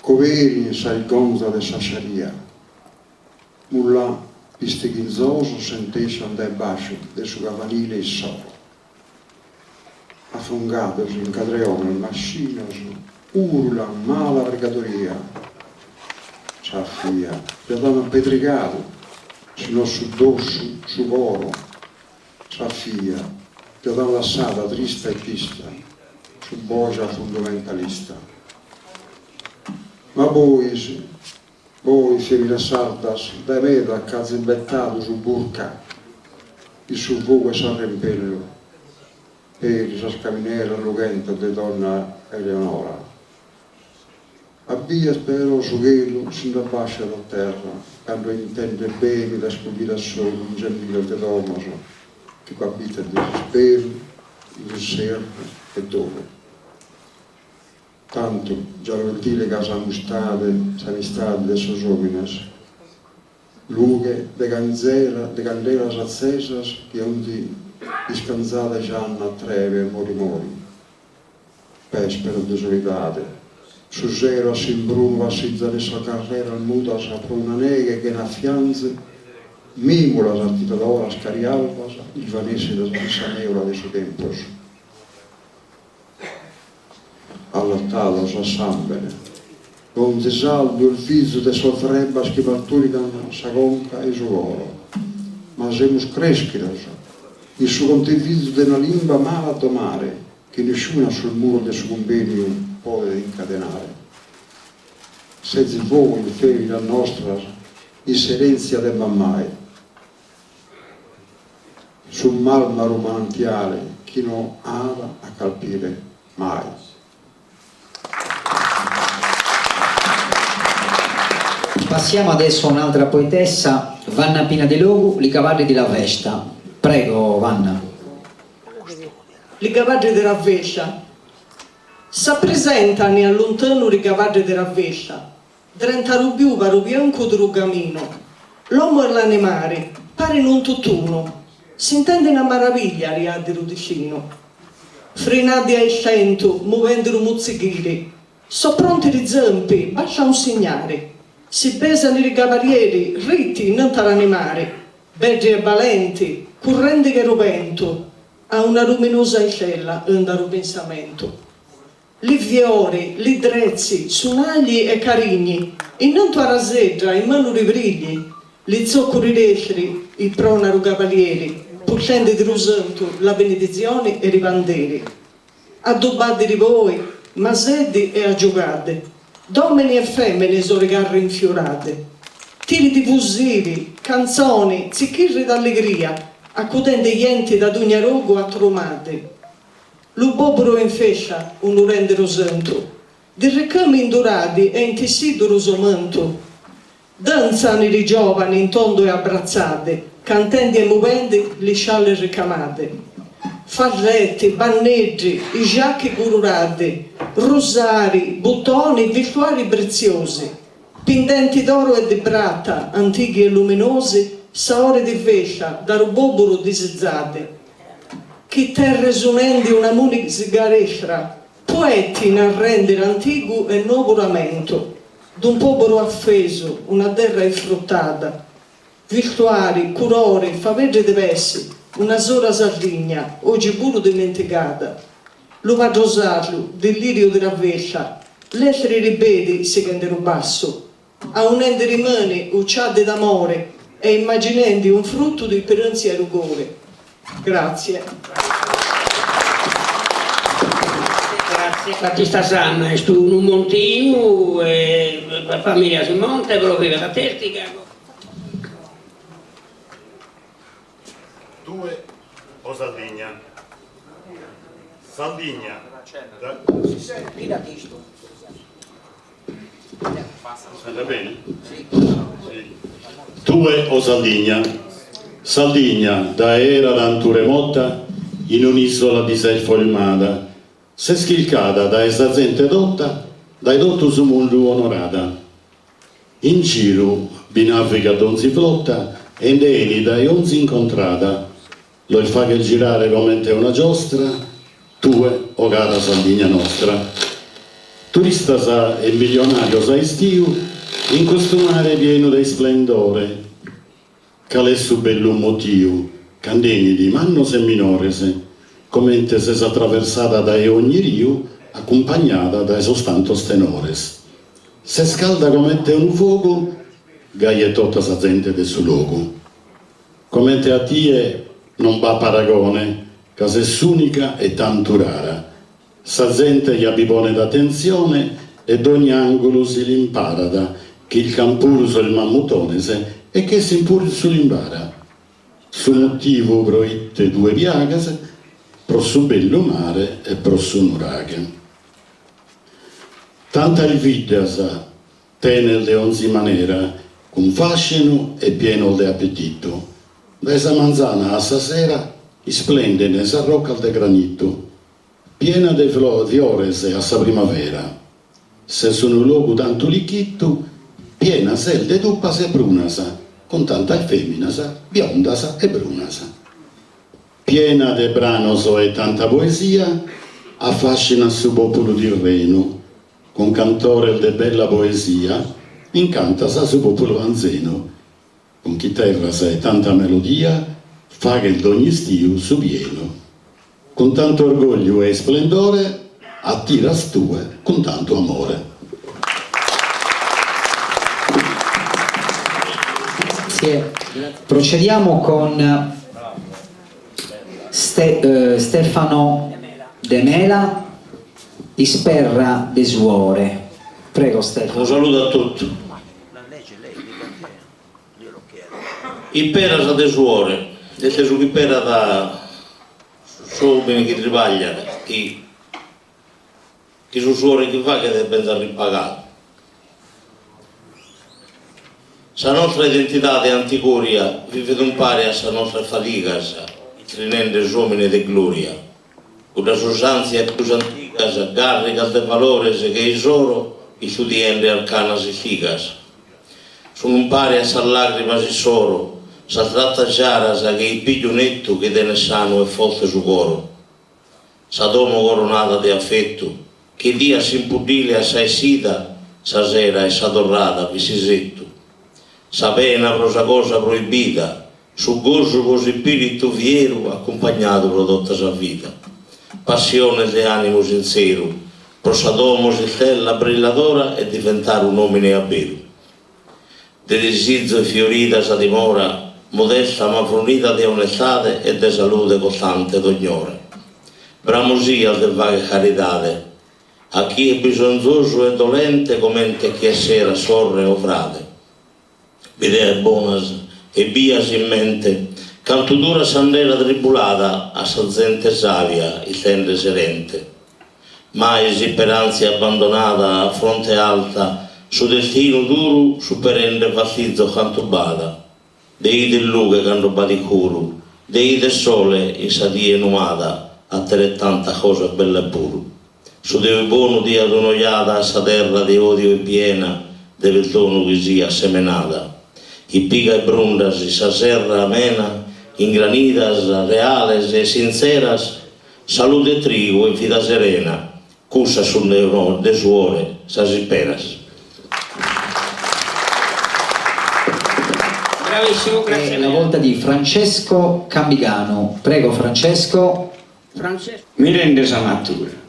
coverin sai gonza de sacharia. Mulla pisteghinzoso sentation de baixo de su gavanile e solo. Affongados in cadreone, machinas, urla, mala vergadoria. Ciaffia, já dava pedregado, se nosso dosso, sugoro. Ciaffia, já dava lassada, trista e pista, su boja fundamentalista. Ma voi, femmine sardas, da me da cazimbettato su burca, il suo vogue s'arrempello, e la scaminera Lugento de donna Eleonora. Abbia spero su gelo sin da bascia da terra, quando intende bene da scubire da solo un gentile de domoso, che qua abita il desespero, il serve e dove. Tanto già lo dire che s'amistade de sos homines, lughe de candelas accesas che onde discanzate Gianna treve e mori, pespero de solidade, su zero si imbruva si da sua carriera al muto sapra una nega che na fianze, mimula s'artitadora scarialvas, il vanese da stessa neura de su tempos. Allattados a sambene, con desaldo il figlio de sua frebbas che parturicano sa conca e su oro, ma semus creschiros, il suo contefiglio de una lingua mala a domare, che nessuna sul muro del suo convegno può incatenare. Senza il fuoco il feri la nostra, in silenzio del mammai, sul marmaro manantiale, chi non ama a calpire mai. Passiamo adesso a un'altra poetessa, Vanna Pina de Logu, Li cavalli della Vesta. Prego, Vanna. Li cavalli della Vesta. S'appresentano a lontano i cavalli della Vesta. Drenta rubiu va rubianco di rugamino. L'uomo e l'animale, pare non tutt'uno. Si intende una maraviglia riaddi rudicino. Frenati ai cento, muovendo muzzichili. So pronti di zampi, bacia un segnale. Si pesano i cavalieri, ritti non l'animale, belli e valenti, correnti che ruvento, a una luminosa iscella andaro pensamento. Li fiori, li drezzi, sunagli e carigni, innanto a raseggia, in mano di brigli, li zoccoli destri, i pronaru cavalieri, puccenti di rusanto, la benedizione e i banderi. Addobbati di voi, maseddi e aggiugate, donne e femmine sono le garre infiorate, tiri diffusivi, canzoni, zicchirri d'allegria, accudenti gli enti da ogni rogo attromate. L'ubobro in fescia, un urendero santo, di ricami indurati e in tessido rosomanto. Danzano i giovani in tondo e abbrazzate, cantenti e muoventi le scialle ricamate. Farletti, banneggi, i giacchi cururati, rosari, bottoni, vestuari preziosi, pendenti d'oro e di brata, antichi e luminosi, saore di vescia, da ruboburo disezzate. Chi terre sunendi una musica restra, poeti in arrendere antico e nuovo lamento, d'un popolo affeso, una terra infruttata, virtuari, curori, favegge di vessi, una sola Sardigna, oggi pure dimenticata. Lo va rosario, delirio di ravvescia, l'essere ribedi si candero basso, a un ente rimane ucciade d'amore e immaginando un frutto di speranza e rugore. Grazie. Grazie Battista Sanna, è su un montino, la famiglia si monta, però vive la Tertica. Due o Sardegna? Sardegna. Senta bene? Sì. Due o Sardegna? Sardegna, da era d'anture motta, in un'isola di sé formata, se schilcata da esa gente dotta, dai dotto su mondo onorata. In giro, binafrica donzi flotta, e indeni dai onzi incontrata, lo fa che girare come una giostra, tue o cara Sardegna nostra. Turista sa e milionario sa estiu, in questo mare pieno di splendore, calè su bello motivo, candeni di mannos e minores, come se sa attraversata da ogni rio, accompagnata dai sostantos tenores. Se scalda come un fuoco, gaia tutta sa gente del suo luogo. Come a tie non va paragone, che se unica e tanto rara. Sa gente gli abibone d'attenzione e d'ogni angolo si l'imparata, che il campurso il mammutonese e che si impur sull'imbara. Su motivo proitte due piagas, pro su bello mare e pro su nuraghe. Tanta il vidas tene de onzi manera, con fascino e pieno de appetito. Da esa manzana a stasera splende nesa rocca de granito, piena de fiores a sa primavera. Se sono un luogo tanto licchitto, piena sel de duppas e brunasa, con tanta femminasa, biondasa e brunasa. Piena de branoso e tanta poesia, affascina su popolo di Reno, con cantore de bella poesia, incantasa su popolo anzeno, con chitarra e tanta melodia, fa che d'ogni stiu su pieno. Con tanto orgoglio e splendore, attira stue con tanto amore. Grazie. Procediamo con Stefano De Mela, Isperra de Suore. Prego Stefano. Un saluto a tutti. Impera de Suore, dette su impera da uomini che travagliano, che su suore che fa che deve essere ripagato. La nostra identità di anticoria vive d'un pari a la nostra fatica, trinende uomini di gloria, una sostanza più antica, garrica di valore che il soro, i studienti arcana si figas. Sono un pari a sa lacrima si soro, sa tratta giara che il piglio netto che tiene sano e forte su coro. Sa domo coronata di affetto, che dia si impudile a sa esita, sa sera e sa dorrata vi si setto. Sa pena prosa cosa proibita, su gozo così spirito fiero accompagnato prodotta sa vita. Passione di animo sincero, prosa domo si stella brilladora e diventare un uomine a vero. De desiderio fiorita sa dimora, modesta ma fornita di onestade e di salute costante d'ognore. Bramosia del vaga caritade, a chi è bisognoso e dolente commente chi è sera sorre o frate. Videa bonas e bias in mente, canto dura sandera tribulata a sa gente savia, il tende serente. Mai speranza abbandonata a fronte alta, su destino duro, su perenne fastizzo canto bada. Dei del luce canto badicuru, dei del sole in sa die numata, a tere tanta cosa bella e puro. Su deve buono dia d'unoiata a sa terra di odio e piena, deve il dono che sia semenata. I piga e brundas, sa serra amena, ingranidas, reales e sinceras, salute e trigo e fida serena, cusa sul neuro de suore, sa speras. Bravissimo, grazie. È la volta di Francesco Cambigano. Prego Francesco. Mi rende sa natura.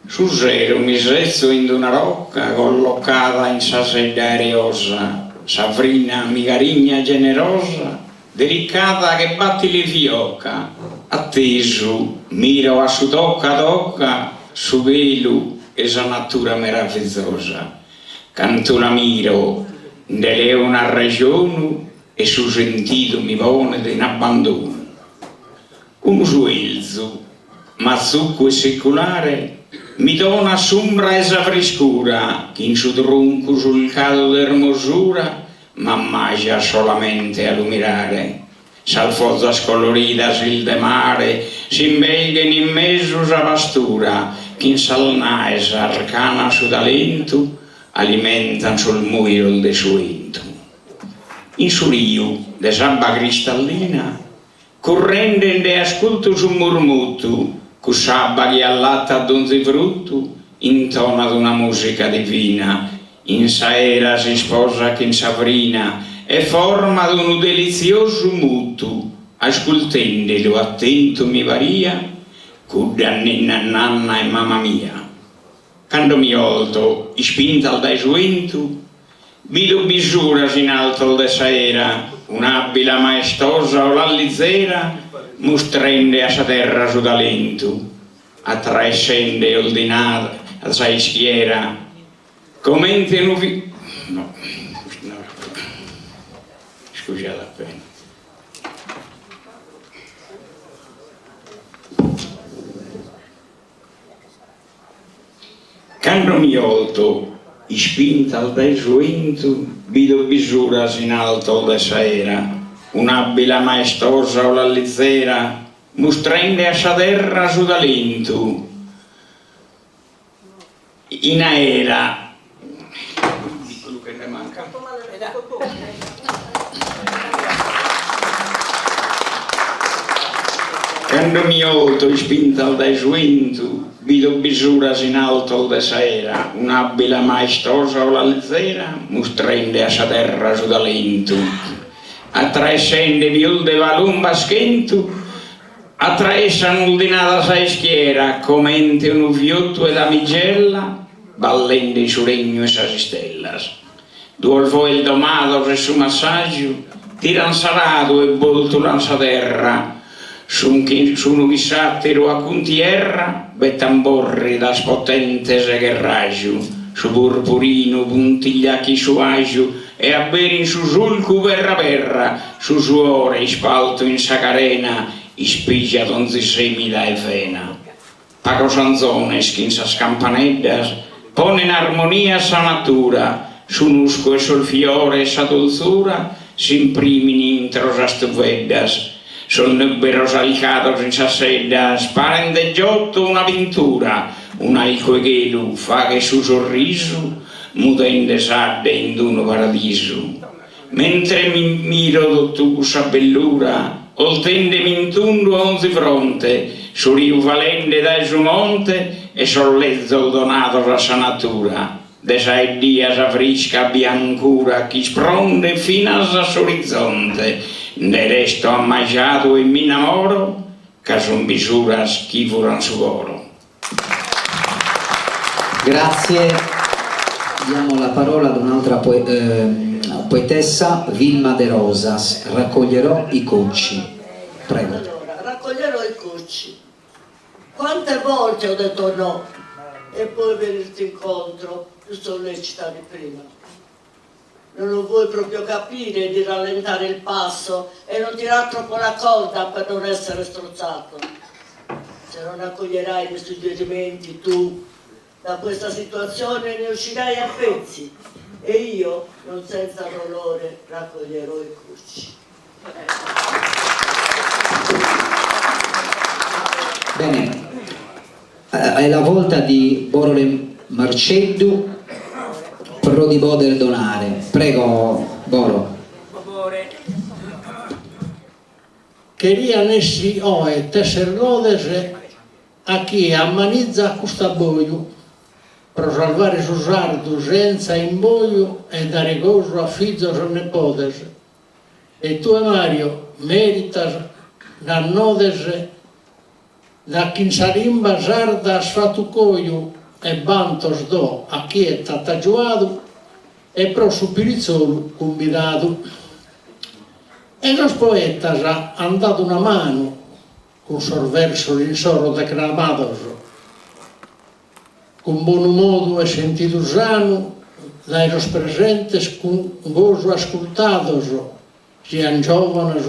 Su zero mi svezzo in una rocca collocata in sa sedda ariosa, savrina migarigna generosa, delicata che batti le fiocca, atteso miro a su tocca, su velo e sa natura meravigliosa. Canto la miro delle una regione e su sentito mi pone di un abbandono. Un suelzo, ma zucco e secolare, mi dona sombra e sa frescura, che in su tronco sul caldo d'ermosura, ma mangia solamente a lumirare. Salfozza scolorita sil de mare, si imbeghen in mezzo sa pastura, che in salnae sa arcana su talento, alimentan sul muiro il desuento. In su rio de sabba cristallina, corrende de ascolto su mormotto, cu sabba che allatta donzi frutto, intona d'una musica divina, in sa era si sposa che in savrina, e forma d'un delizioso muto, ascoltendelo attento mi varia, cu da ninna nanna e mamma mia. Quando mi olto, spinta al desuento, vedo bisuras in alto de sa era, un'abila maestosa o l'allizera, mostrende a sa terra su talento, attraessende ordinata a sa schiera, commente nuvi... No, scusate appena. Quando mi olto, spinta al desuento, vedo bisuras in alto de sera, un'abile maestosa o la lezzera, mostrende a sa terra su talento. In aera, quello che ne manca. Quando mi olto, spinta al desuento, vedo bisuras in alto de sera, un'abile maestosa o la lezzera, mostrende a sa terra su talento. Attraessende viol de valumba schento, attraessano ordinata sa schiera, comente un uviotto e damigella, ballende su regno e sa stellas. Due il domato e su massaggio, tiran salato e voltulan sa terra, su un chisattero a cuntierra, bettamborri da spotentes e guerraggio, su purpurino puntigliacchi su agio, e a bere in su sulcu verra, su suore spalto in sacarena, ispigia donzi semila e fena. Paco sanzones che in sa scampaneddas, pone in armonia sa natura, su nusco e sul fiore e sa dolzura, si imprimini intro sa stuveddas, sul nubbero salicato in sa sedda, sparende giotto una pintura, un alco ghelu fa che su sorriso, mutende sarde in un paradiso. Mentre mi miro tu sa bellura, oltende mintundu onzi fronte, su riu valende da su monte, e sollezzo donato la sa natura. De sa dia sa frisca biancura, chi spronde fino a s'orizzonte, ne resto ammaggiato e mi innamoro, che son misura schifuran su oro. Grazie. Diamo la parola ad un'altra poetessa, Vilma De Rosas. Raccoglierò i cocci. Prego. Allora, raccoglierò i cocci. Quante volte ho detto no e poi venirti incontro più sollecita di prima. Non lo vuoi proprio capire di rallentare il passo e non tirar troppo la corda per non essere strozzato. Se non accoglierai i suggerimenti tu, da questa situazione ne uscirai a pezzi e io, non senza dolore, raccoglierò i cocci. Bene, è la volta di Borole Marceddu, pro di poter donare. Prego, Boro. Queria nessi oe tesser lodese a chi ammanizza custa boio, per salvare su sardu senza imboio e dare gozo a figlio e nepotes. E tu, Mario, meritas da nodese da chinsarimba sarda sfatucoio e bantos do a chi è tatagiuado e pro su pirizzolo convidato. E los poetas han dato una mano con sorverso l'insoro declamados, con buon modo e sentito sano, dai los presentes con gozo ascoltados, sian giovanes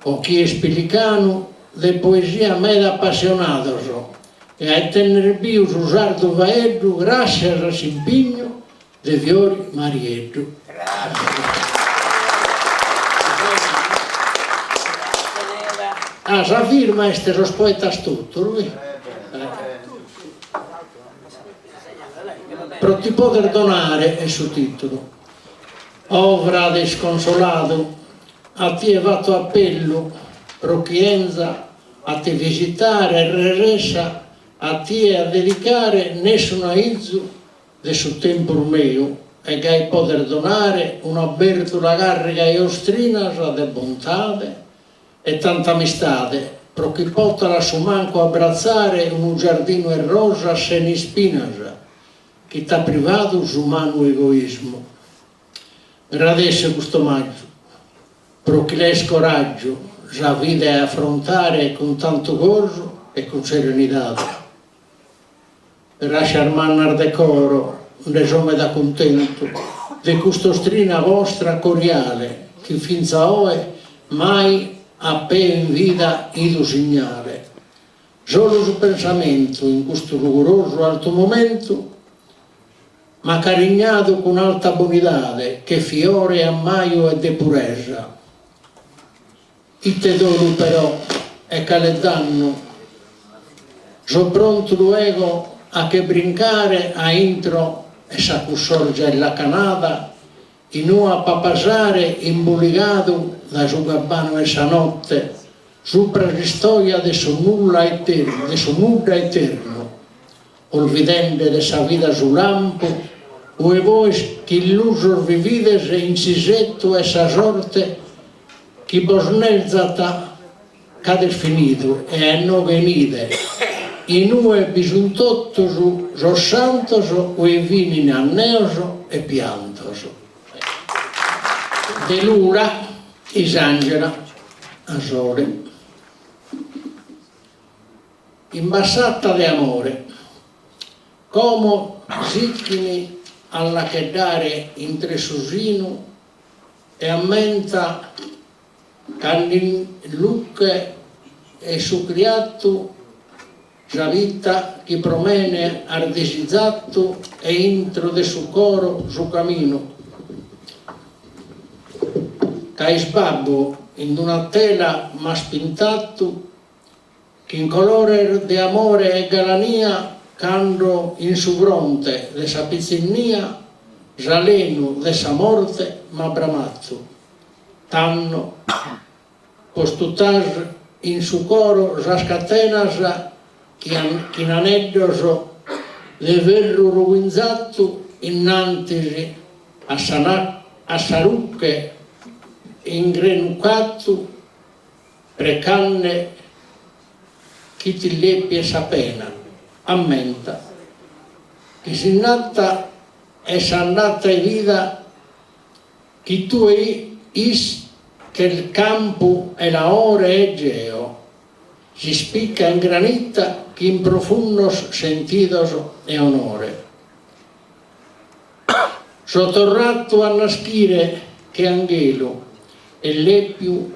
o chi è spilicano, de poesia meda appassionados, e a tener vius usardo vaeddu gracias a s'impigno de Fiori Marieddu. Ah, sa firma este los poetas tutto, lui. Pro ti poter donare è il suo titolo. Ovra de sconsolato, a ti è fatto appello, pro chienza, a te visitare e regressa, a ti a dedicare nessuno izzu de su tempo meo, e che hai poter donare una bertula garriga e ostrina de bontade e tanta amistade, pro chi potrà su manco abbracciare un giardino e rosa se ne spinas, che t'ha privato su mano egoismo. Gradesse questo maggio, pro chi l'è scoraggio, la vita è affrontare con tanto gozo e con serenità. Per lasciar mannar decoro, l'esome da contento, de custostrina vostra coriale, che finza oe mai a in vita ido segnale. Solo su pensamento, in questo rigoroso alto momento, ma carignado con alta bonidade, che fiore ammaio e de purezza. Ite dolu però, e che le danno, so pronto luego a che brincare a intro e s'acussorge la canada, in a papasare imbuligado da su gabbano essa notte, sopra la storia de su nulla eterno, olvidende de sa vida su lampo, o e voi che illusor vivides e incisetto essa sorte, chi vos nelzata cade finito e no venide, in ue bisuntottoso, so santoso, o e vini anneoso e piantoso. De lura, isangela, a sole. Imbassata de amore, come sicchini alla che dare in tre susino e ammenta cannin lucche e sucriato la vita che promene ardesizzato e intro de su coro su cammino. Cai sbabbo in una tela ma spintato che in colore di amore e galania cando in su fronte de sa pizzinnia zaleno de sa morte ma bramatto. Tanno postutas in su coro rascatenas che in aneddoso de verro ruinzatto innantisi a sarucche ingrenucato precanne chi ti leppi e sapena ammenta che si nata e s'annata e vida che tu is che il campo e la ore Egeo si spicca in granita che in profundos sentidos e onore sottorratto a naschire che angelo e l'eppiu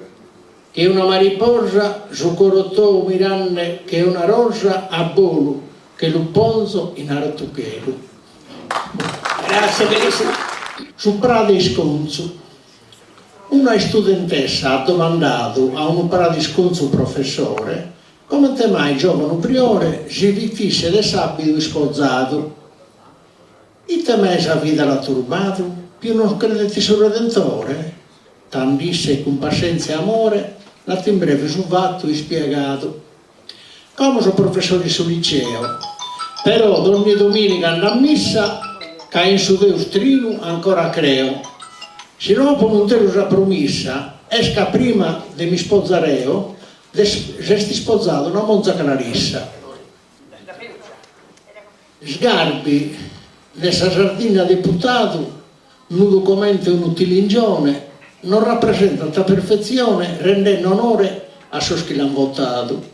che una mariposa su corotò miranne che una rosa a volo che luponzo in artuchelo. Grazie, benissimo. Su Pradisconzo una studentessa ha domandato a un Pradisconzo professore come te mai giovane priore si vitisse de sabido sposato. Ite mesa vita l'ha turbato, più non credete sul Redentore? Tan disse con pazienza e amore, l'ha in breve su vatto e spiegato. Come sono professore sul liceo, però ogni domenica andò a missa, che in su Deus trino ancora creo. Se non non te la promessa, esca prima di mi sposareo, resti sposato una Monza Clarissa. Sgarbi dessa sardina deputato, un documento inutilinggione, non rappresenta la perfezione rendendo onore a ciò che l'hanno votato.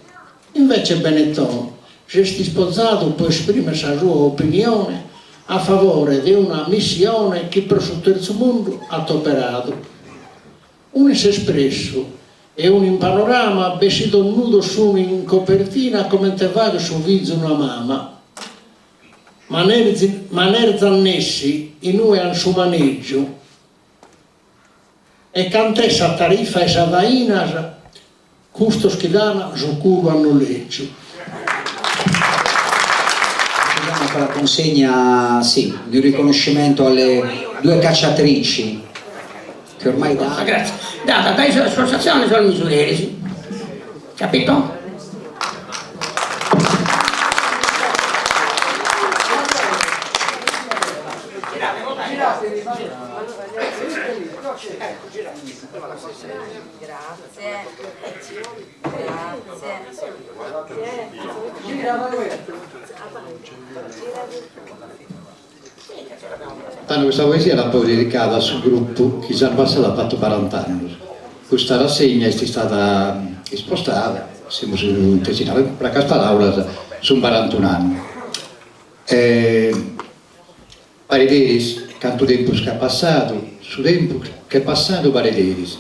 Invece Benetton, resti sposato, può esprimere la sua opinione a favore di una missione che per il terzo mondo ha operato. Un si è espresso e un in panorama vestito nudo su in copertina come te vaga su viso una mamma. Manerza annessi in noi al suo maneggio e cantessa tarifa e savaina custo schidana su curva a noleggio. La consegna sì, di un riconoscimento alle due cacciatrici che ormai da... Grazie. Data dai associazioni sono misurieri, sì. Capito? Questa poesia la poi dedicata sul gruppo che già passato ha fatto 40 anni. Questa rassegna è stata spostata, siamo intestinati per questa laurea, sono 41 anni. Parederis, tanto tempo che è passato, su tempo che è passato Parederis,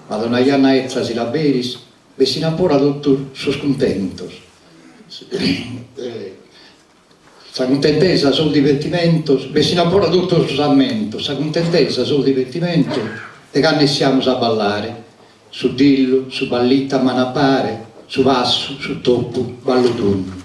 ma donna Ianna Ezza si la veris, vestina ancora tutto sono scontentos. Sa contentezza sul divertimento, vestina ancora tutto il sammento, sa contentezza sul divertimento, e che siamo a ballare, su dillo, su ballita a manapare, su vasso, su toppo, ballo d'uno.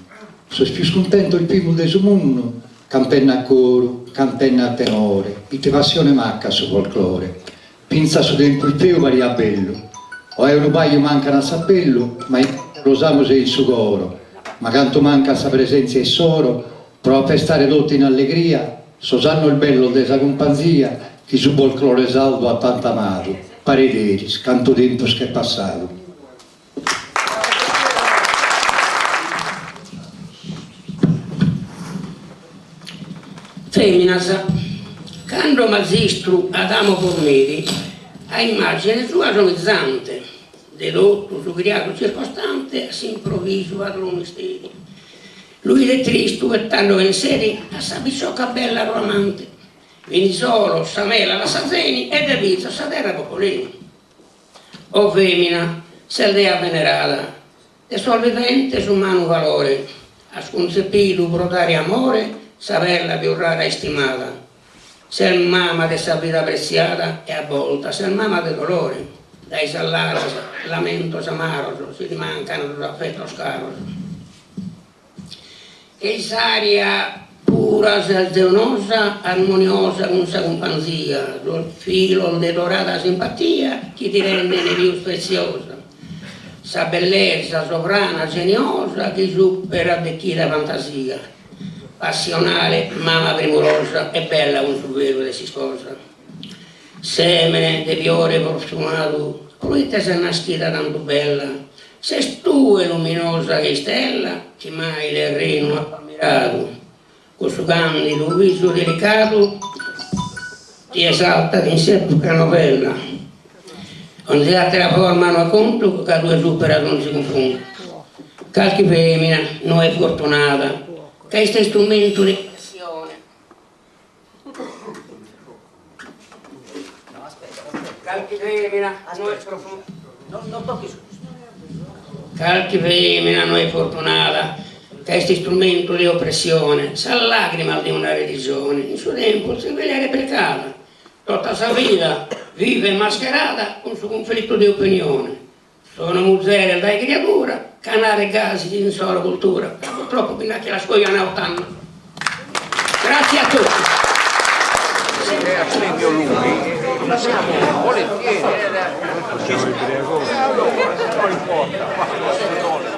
Sono più scontento il primo del suo mondo, cantenna a coro, cantenna a tenore, e te passione macca su folklore, pinza su tempo il peo varia bello, o è un paio manca a sappello, ma lo usamo se il suo coro, ma canto manca sa presenza e soro, prova per stare tutti in allegria, so sanno il bello della companzia, chi su folklore salvo ha tanto amato, parederi, canto tempo che è passato. Feminas, quando magistru Adamo Formeri, a immagine sua somizzante, dedotto su griato circostante, s'improvviso ad un misteri. Lui è tristo e tanto penseri, a sabisciocca bella romante, quindi solo Samela la Sazeni e de pizza sa terra popolini. O femmina, se dea venerata, e sol vivente su mano valore, a sconcepito brotare amore, saperla più rara e stimata. Se il mamma de sa vita preziata e a volta se il mamma de dolore, dai salaros, lamentos amaros, si rimancano l'affetto scaros. E saria pura, selzionosa, armoniosa con sa companzia, sul filo di dorata simpatia, chi ti rende ne più speziosa. Sa bellezza sovrana, geniosa, chi supera de chi la fantasia. Passionale, mamma premurosa e bella un suo si sposa. Semene de fiore profumato, lui te sei nascita tanto bella, se tu è luminosa che stella, che mai il reno ha ammirato, questo candido viso delicato ti esalta in sé più canovella, non si altra forma non conto che due supera non si confonde. Qualche femmina non è fortunata, questo strumento di passione. Qualche femmina non è fortunata. Non tocchi su. Qualche femmina non è fortunata, questo strumento di oppressione, sa lacrima di una religione, in suo tempo si vede replicata, tutta la sua vita vive mascherata con il suo conflitto di opinione. Sono musere da creatura, canare gasi di insolo cultura, purtroppo fino a che la scuola ne ha 80. Grazie a tutti. Volentieri, non importa.